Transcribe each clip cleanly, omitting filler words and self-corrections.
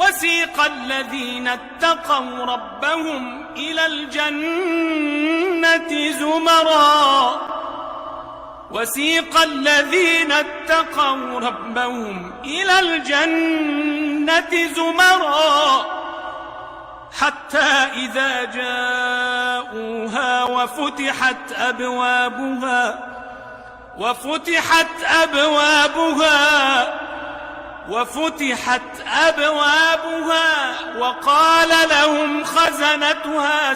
وسيق الذين اتقوا ربهم إلى الجنة زمرا وسيق الذين اتقوا ربهم إلى الجنة زمرا حتى إذا جاءوها وفتحت أبوابها وقال لهم خزنتها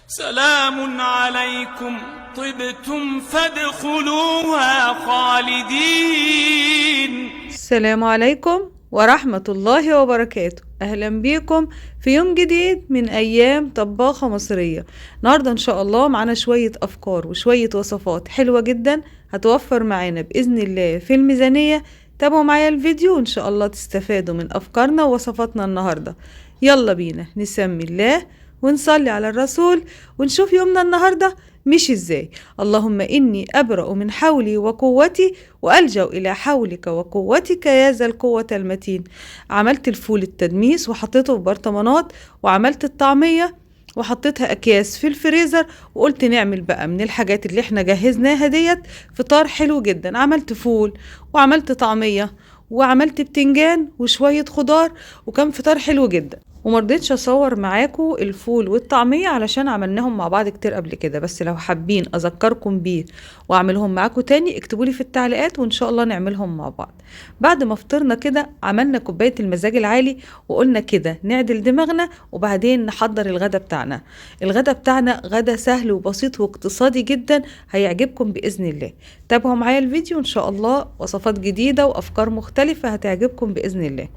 سلام عليكم طبتم فادخلوها خالدين. السلام عليكم ورحمة الله وبركاته. أهلا بيكم في يوم جديد من أيام طباخة مصرية. النهاردة إن شاء الله معنا شوية أفكار وشوية وصفات حلوة جدا هتوفر معانا بإذن الله في الميزانية. تابعوا معايا الفيديو إن شاء الله تستفادوا من أفكارنا ووصفاتنا النهاردة. يلا بينا نسمي الله ونصلي على الرسول ونشوف يومنا النهاردة مش ازاي. اللهم إني أبرأ من حولي وقوتي وألجأ إلى حولك وقوتك يا ذا القوة المتين. عملت الفول التدميس وحطيته في برطمانات، وعملت الطعمية وحطيتها أكياس في الفريزر، وقلت نعمل بقى من الحاجات اللي احنا جهزناها ديت فطار حلو جدا. عملت فول وعملت طعمية وعملت بتنجان وشوية خضار، وكان فطار حلو جدا. ومرضيتش اصور معاكم الفول والطعمية علشان عملناهم مع بعض كتير قبل كده، بس لو حابين اذكركم بيه واعملهم معاكم تاني اكتبولي في التعليقات وان شاء الله نعملهم مع بعض. بعد ما فطرنا كده عملنا كوباية المزاج العالي وقلنا كده نعدل دماغنا وبعدين نحضر الغدا بتاعنا. الغدا بتاعنا غدا سهل وبسيط واقتصادي جدا هيعجبكم بإذن الله. تابعوا معايا الفيديو ان شاء الله، وصفات جديدة وافكار مختلفة هتعجبكم بإذن الله.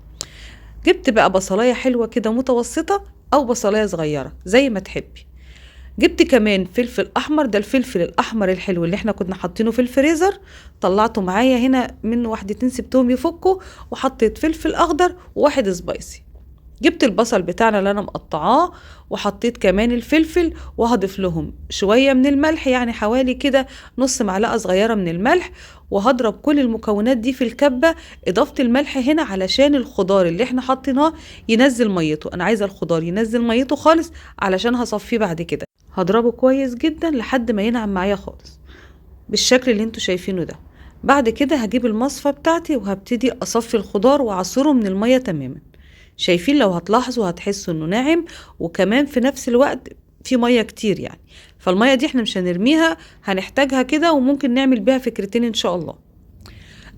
جبت بقى بصلاية حلوة كده متوسطة او بصلاية صغيرة زي ما تحبي. جبت كمان فلفل احمر، ده الفلفل الاحمر الحلو اللي احنا كنا حاطينه في الفريزر، طلعته معايا هنا من وحدتين سبتهم يفكوا، وحطيت فلفل اخضر وواحد سبايسي. جبت البصل بتاعنا اللي انا مقطعاه وحطيت كمان الفلفل، وهضيف لهم شوية من الملح، يعني حوالي كده نص معلقة صغيرة من الملح، وهضرب كل المكونات دي في الكبة. اضافة الملح هنا علشان الخضار اللي احنا حطيناه ينزل ميته، انا عايزة الخضار ينزل ميته خالص علشان هصفيه بعد كده. هضربه كويس جدا لحد ما ينعم معايا خالص بالشكل اللي انتوا شايفينه ده. بعد كده هجيب المصفى بتاعتي وهبتدي اصفي الخضار واعصره من المية تماما. شايفين لو هتلاحظوا هتحسوا انه ناعم، وكمان في نفس الوقت في مية كتير يعني، فالمية دي احنا مش هنرميها، هنحتاجها كده وممكن نعمل بيها فكرتين ان شاء الله.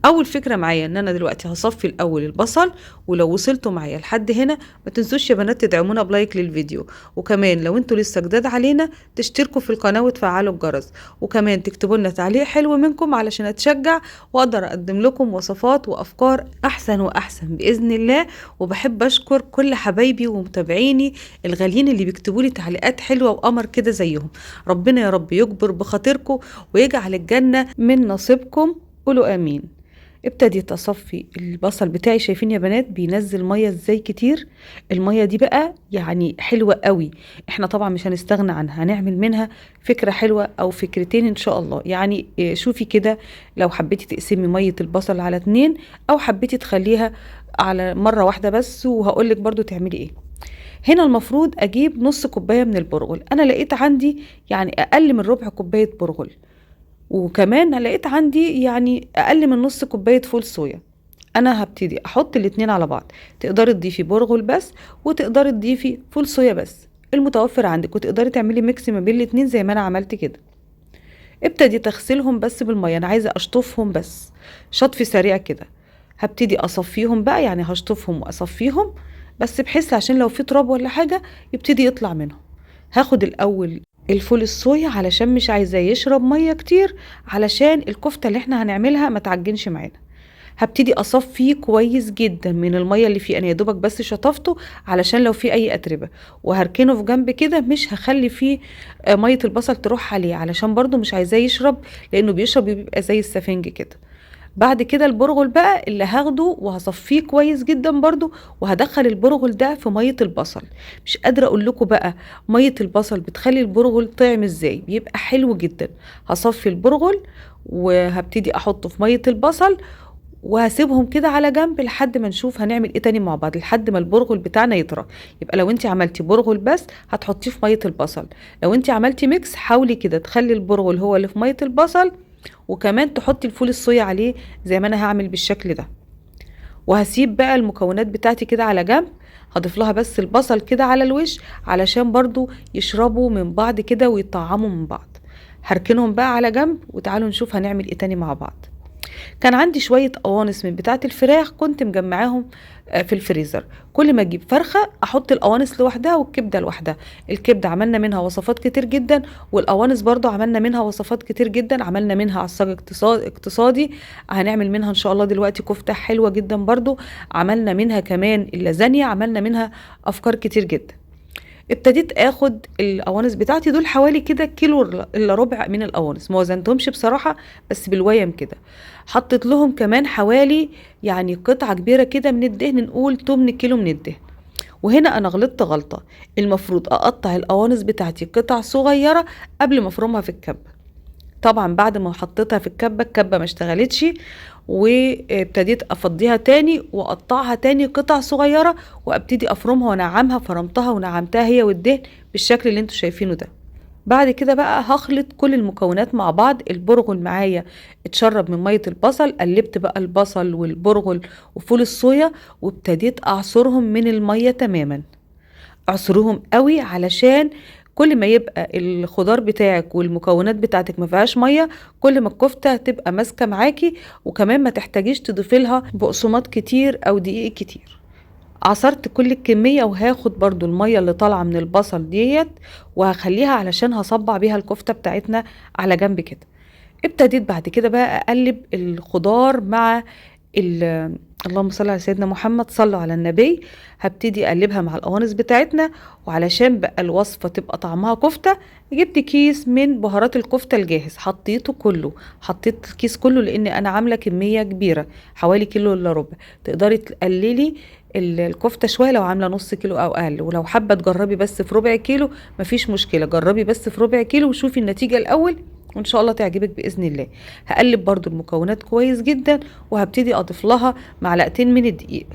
اول فكرة معايا ان انا دلوقتي هصفي الاول البصل، ولو وصلتوا معايا لحد هنا ما تنسوش يا بنات تدعمونا بلايك للفيديو، وكمان لو انتوا لسه جداد علينا تشتركوا في القناة وتفعلوا الجرس، وكمان تكتبوا لنا تعليق حلو منكم علشان اتشجع واقدر اقدم لكم وصفات وافكار احسن واحسن باذن الله. وبحب اشكر كل حبايبي ومتابعيني الغاليين اللي بيكتبوا لي تعليقات حلوة وقمر كده زيهم. ربنا يا رب يكبر بخاطركم ويجعل الجنة من نصيبكم، قولوا امين. ابتديت اصفي البصل بتاعي، شايفين يا بنات بينزل ميه ازاي كتير. الميه دي بقى يعني حلوه قوي، احنا طبعا مش هنستغنى عنها، هنعمل منها فكره حلوه او فكرتين ان شاء الله. يعني شوفي كده لو حبيتي تقسمي ميه البصل على 2 او حبيتي تخليها على مره واحده بس، وهقولك برضو تعملي ايه. هنا المفروض اجيب نص كوبايه من البرغل، انا لقيت عندي يعني اقل من ربع كوبايه برغل، وكمان لقيت عندي يعني اقل من نص كوبايه فول صويا. انا هبتدي احط الاتنين على بعض، تقدري تضيفي برغل بس وتقدري تضيفي فول صويا بس المتوفر عندك، وتقدري تعملي ميكس ما بين الاتنين زي ما انا عملت كده. ابتدي تغسلهم بس بالميه، انا عايزه اشطفهم بس شطف سريع كده. هبتدي اصفيهم بقى، يعني هشطفهم واصفيهم بس بحيث عشان لو في تراب ولا حاجه يبتدي يطلع منهم. هاخد الاول الفول الصويا علشان مش عايزاه يشرب ميه كتير علشان الكفته اللي احنا هنعملها ما تعجنش معانا. هبتدي اصفيه كويس جدا من الميه اللي فيه، انا يا دوبك بس شطفته علشان لو في اي اتربه، وهركنه في جنب كده، مش هخلي فيه ميه البصل تروح عليه علشان برضو مش عايزاه يشرب، لانه بيشرب بيبقى زي السفنج كده. بعد كده البرغل بقى اللي هاخده وهصفيه كويس جدا برضو، وهدخل البرغل ده في مية البصل. مش قادرة اقول لكم بقى مية البصل بتخلي البرغل طعم ازاي، بيبقى حلو جدا. هصفي البرغل وهبتدي احطه في مية البصل، وهسيبهم كده على جنب لحد ما نشوف هنعمل ايه تاني مع بعض، لحد ما البرغل بتاعنا يطرى. يبقى لو انت عملتي برغل بس هتحطيه في مية البصل، لو انت عملتي ميكس حاولي كده تخلي البرغل هو اللي في مية البصل، وكمان تحطي الفول الصويا عليه زي ما انا هعمل بالشكل ده. وهسيب بقى المكونات بتاعتي كده على جنب، هضيف لها بس البصل كده على الوش علشان برضو يشربوا من بعض كده ويطعموا من بعض. هركنهم بقى على جنب، وتعالوا نشوف هنعمل ايه تاني مع بعض. كان عندي شوية قوانص من بتاعة الفراخ كنت مجمعاهم في الفريزر. كل ما اجيب فرخة احط القوانص لوحدها والكبدة لوحدها. الكبدة عملنا منها وصفات كتير جدا، والقوانص برضو عملنا منها وصفات كتير جدا. عملنا منها عصاج اقتصادي، هنعمل منها ان شاء الله دلوقتي كفتة حلوة جدا برضو. عملنا منها كمان اللازانيا، عملنا منها افكار كتير جدا. ابتديت اخد القوانص بتاعتي دول حوالي كده كيلو الا ربع من القوانص، ما وزنتهمش بصراحه بس بالويم كده. حطيت لهم كمان حوالي يعني قطعه كبيره كده من الدهن، نقول 8 كيلو من الدهن. وهنا انا غلطت غلطه، المفروض اقطع القوانص بتاعتي قطع صغيره قبل ما افرمها في الكبه. طبعا بعد ما حطيتها في الكبه ما اشتغلتش، وابتديت افضيها تاني واقطعها تاني قطع صغيره، وابتدي افرمها وانعمها. فرمتها ونعمتها هي والدهن بالشكل اللي انتوا شايفينه ده. بعد كده بقى هخلط كل المكونات مع بعض. البرغل معايا اتشرب من ميه البصل، قلبت بقى البصل والبرغل وفول الصويا، وابتديت اعصرهم من الميه تماما. اعصروهم قوي علشان كل ما يبقى الخضار بتاعك والمكونات بتاعتك ما فيهاش ميه، كل ما الكفته تبقى ماسكه معاكي، وكمان ما تحتاجيش تضيفي لها بقسماط كتير او دقيق كتير. عصرت كل الكميه، وهاخد برضو الميه اللي طالعه من البصل ديت وهخليها علشان هصبع بيها الكفته بتاعتنا على جنب كده. ابتديت بعد كده بقى اقلب الخضار مع اللهم صل على سيدنا محمد، صلوا على النبي. هبتدي اقلبها مع القوانص بتاعتنا، وعلشان بقى الوصفة تبقى طعمها كفتة جبت كيس من بهارات الكفتة الجاهز، حطيته كله، حطيت الكيس كله لان انا عاملة كمية كبيرة حوالي كيلو الا ربع. تقدري تقللي الكفتة شوية لو عاملة نص كيلو او اقل، ولو حابة تجربي بس في ربع كيلو مفيش مشكلة، جربي بس في ربع كيلو وشوفي النتيجة الاول وان شاء الله تعجبك باذن الله. هقلب برضو المكونات كويس جدا، وهبتدي اضيف لها معلقتين من الدقيق.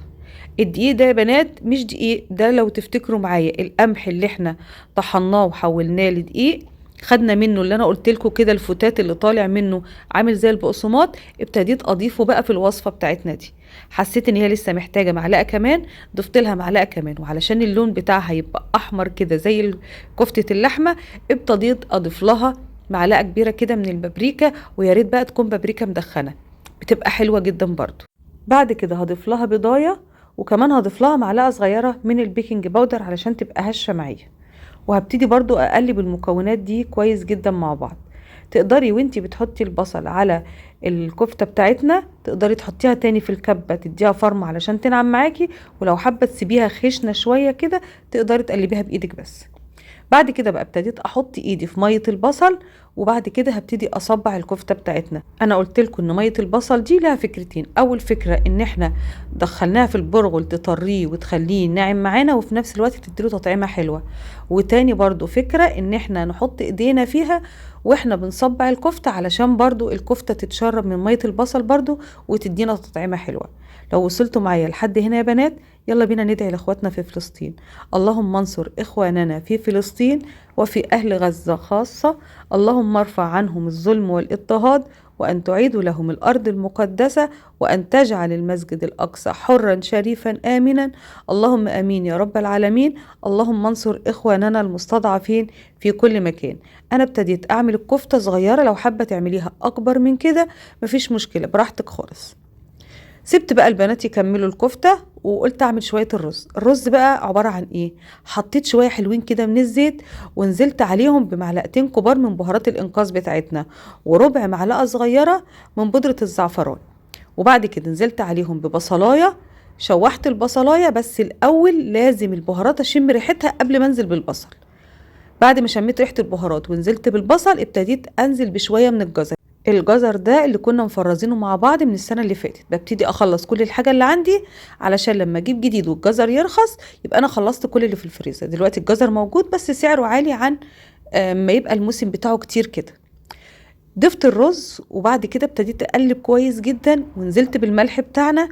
الدقيق ده يا بنات مش دقيق، ده لو تفتكروا معايا القمح اللي احنا طحناه وحولناه لدقيق، خدنا منه اللي انا قلت لكم كده الفتات اللي طالع منه عامل زي البقسماط. ابتديت اضيفه بقى في الوصفه بتاعتنا دي. حسيت ان هي لسه محتاجه معلقه كمان، ضفت لها معلقه كمان، وعلشان اللون بتاعها يبقى احمر كده زي كفته اللحمه ابتديت اضيف لها معلقه كبيره كده من البابريكا، ويا ريت بقى تكون بابريكا مدخنه، بتبقى حلوه جدا برضو. بعد كده هضيف لها بيضايه، وكمان هضيف لها معلقه صغيره من البيكنج باودر علشان تبقى هشه معايا. وهبتدي برضو اقلب المكونات دي كويس جدا مع بعض. تقدري وانتي بتحطي البصل على الكفتة بتاعتنا تقدري تحطيها تاني في الكبة تديها فرمة علشان تنعم معاكي، ولو حابة تسيبيها خشنة شوية كده تقدري تقلبيها بايدك بس. بعد كده بقى ابتديت احط ايدي في ميه البصل، وبعد كده هبتدي اصبع الكفته بتاعتنا. انا قلت لكم ان ميه البصل دي لها فكرتين، اول فكره ان احنا دخلناها في البرغل تطريه وتخليه ناعم معانا وفي نفس الوقت تديله تطعيمه حلوه، وتاني برضو فكره ان احنا نحط ايدينا فيها واحنا بنصبع الكفته علشان برضو الكفته تتشرب من ميه البصل برضو وتدينا تطعيمه حلوه. لو وصلتوا معايا لحد هنا يا بنات يلا بينا ندعي لاخواتنا في فلسطين. اللهم انصر اخواننا في فلسطين وفي اهل غزة خاصة. اللهم ارفع عنهم الظلم والاضطهاد، وان تعيد لهم الارض المقدسة، وان تجعل المسجد الاقصى حرا شريفا امنا. اللهم امين يا رب العالمين. اللهم انصر اخواننا المستضعفين في كل مكان. انا ابتديت اعمل الكفتة صغيرة، لو حابة تعمليها اكبر من كده مفيش مشكلة براحتك خالص. سبت بقى البنات يكملوا الكفتة، وقلت اعمل شوية الرز بقى عبارة عن ايه. حطيت شوية حلوين كده من الزيت، ونزلت عليهم بمعلقتين كبار من بهارات الانقاذ بتاعتنا، وربع معلقة صغيرة من بودرة الزعفران. وبعد كده نزلت عليهم ببصلاية، شوحت البصلاية بس الاول لازم البهارات اشم ريحتها قبل ما انزل بالبصل. بعد ما شميت ريحة البهارات ونزلت بالبصل ابتديت انزل بشوية من الجزر ده اللي كنا مفرزينه مع بعض من السنة اللي فاتت. ببتدي اخلص كل الحاجة اللي عندي علشان لما اجيب جديد والجزر يرخص يبقى انا خلصت كل اللي في الفريزر. دلوقتي الجزر موجود بس سعره عالي عن ما يبقى الموسم بتاعه كتير كده. ضفت الرز وبعد كده ابتديت اقلب كويس جدا ونزلت بالملح بتاعنا.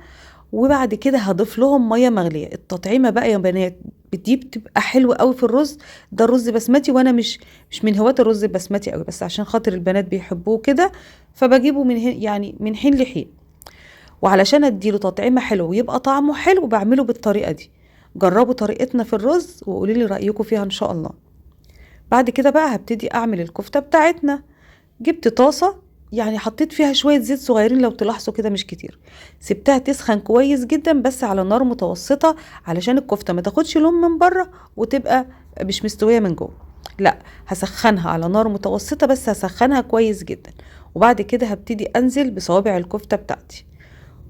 وبعد كده هضيف لهم ميه مغليه. التطعيمه بقى يا بنات دي بتبقى حلوه قوي في الرز. ده الرز بسمتي، وانا مش من هواة الرز البسمتي قوي، بس عشان خاطر البنات بيحبوه كده فبجيبه يعني من حين لحين. وعلشان اديله تطعيمه حلوه ويبقى طعمه حلو بعمله بالطريقه دي. جربوا طريقتنا في الرز وقولوا لي رايكم فيها ان شاء الله. بعد كده بقى هبتدي اعمل الكفته بتاعتنا. جبت طاسه، يعني حطيت فيها شويه زيت صغيرين لو تلاحظوا كده مش كتير. سبتها تسخن كويس جدا بس على نار متوسطه علشان الكفته ما تاخدش لون من بره وتبقى مش مستويه من جوه. لا، هسخنها على نار متوسطه بس هسخنها كويس جدا. وبعد كده هبتدي انزل بصوابع الكفته بتاعتي.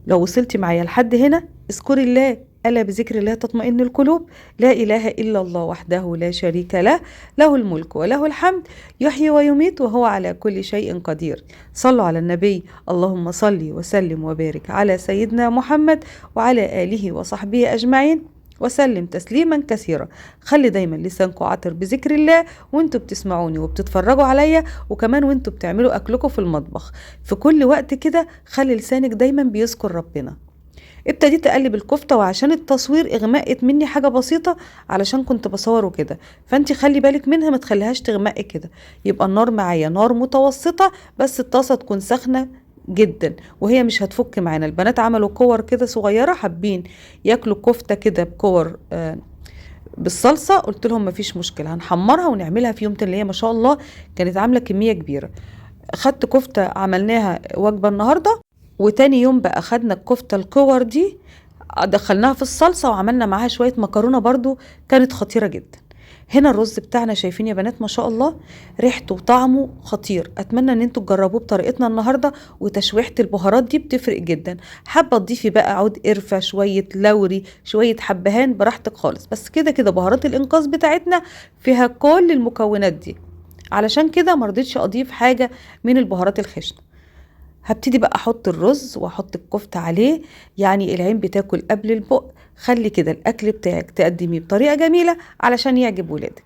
لو وصلتي معايا لحد هنا اذكري الله، ألا بذكر الله تطمئن القلوب. لا إله إلا الله وحده لا شريك له، له الملك وله الحمد، يحيي ويميت وهو على كل شيء قدير. صلوا على النبي. اللهم صل وسلم وبارك على سيدنا محمد وعلى آله وصحبه أجمعين وسلم تسليما كثيرا. خلي دايما لسانكم عطر بذكر الله وانتوا بتسمعوني وبتتفرجوا عليا، وكمان وانتوا بتعملوا أكلكم في المطبخ. في كل وقت كده خلي لسانك دايما بيذكر ربنا. ابتديت اقلب الكفته، وعشان التصوير اغمقت مني حاجه بسيطه علشان كنت بصوره كده، فانت خلي بالك منها ما تخليهاش تغمق كده. يبقى النار معايا نار متوسطه بس الطاسه تكون سخنه جدا وهي مش هتفك معانا. البنات عملوا كور كده صغيره حابين ياكلوا كفته كده بكور بالصلصه، قلت لهم مفيش مشكله هنحمرها ونعملها في يوم تاني. اللي هي ما شاء الله كانت عامله كميه كبيره. خدت كفته عملناها وجبه النهارده، وتاني يوم بقى خدنا الكفتة الكور دي دخلناها في الصلصة وعملنا معاها شوية مكرونة برضو كانت خطيرة جدا. هنا الرز بتاعنا شايفين يا بنات ما شاء الله ريحته وطعمه خطير. اتمنى ان انتوا تجربوه بطريقتنا النهارده. وتشويحة البهارات دي بتفرق جدا. حابه تضيفي بقى عود قرفه، شويه لوري، شويه حبهان، براحتك خالص. بس كده كده بهارات الانقاذ بتاعتنا فيها كل المكونات دي، علشان كده مرضتش اضيف حاجه من البهارات الخشنه. هبتدي بقى احط الرز واحط الكفتة عليه، يعني العين بتاكل قبل البق. خلي كده الاكل بتاعك تقدميه بطريقة جميلة علشان يعجب ولادك.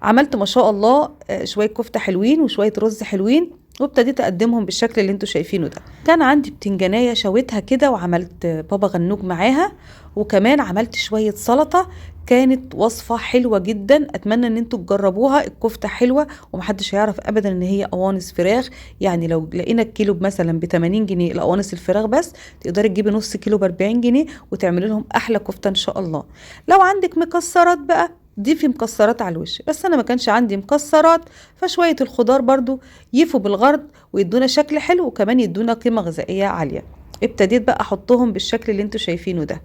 عملت ما شاء الله شوية كفتة حلوين وشوية رز حلوين، وابتديت اقدمهم بالشكل اللي انتوا شايفينه ده. كان عندي بتنجانية شويتها كده وعملت بابا غنوج معاها، وكمان عملت شوية سلطة. كانت وصفة حلوة جدا، اتمنى ان انتوا تجربوها. الكفتة حلوة ومحدش هيعرف ابدا ان هي قوانص فراخ. يعني لو لقينا الكيلو مثلا ب 80 جنيه القوانص الفراخ بس، تقدري تجيبي نص كيلو ب 40 جنيه وتعملي لهم احلى كفتة ان شاء الله. لو عندك مكسرات بقى ضيفي مكسرات على الوش، بس انا ما كانش عندي مكسرات، فشوية الخضار برضو يفوا بالغرض ويدونا شكل حلو وكمان يدونا قيمة غذائية عالية. ابتديت بقى احطهم بالشكل اللي انتوا شايفينه ده.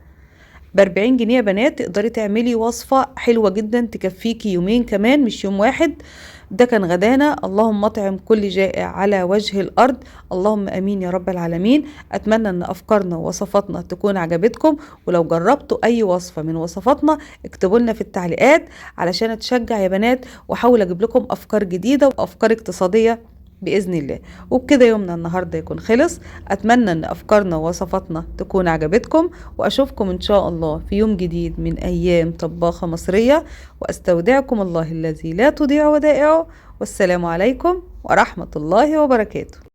ب40 جنيه يا بنات تقدري تعملي وصفة حلوة جدا تكفيكي يومين كمان مش يوم واحد. ده كان غدانا. اللهم اطعم كل جائع على وجه الارض. اللهم امين يا رب العالمين. اتمنى ان افكارنا ووصفاتنا تكون عجبتكم، ولو جربتوا اي وصفة من وصفاتنا اكتبوا لنا في التعليقات علشان اتشجع يا بنات، واحاول اجيب لكم افكار جديدة وافكار اقتصادية بإذن الله. وبكده يومنا النهاردة يكون خلص. أتمنى أن أفكارنا ووصفاتنا تكون عجبتكم، وأشوفكم إن شاء الله في يوم جديد من أيام طباخة مصرية. وأستودعكم الله الذي لا تضيع ودائعه، والسلام عليكم ورحمة الله وبركاته.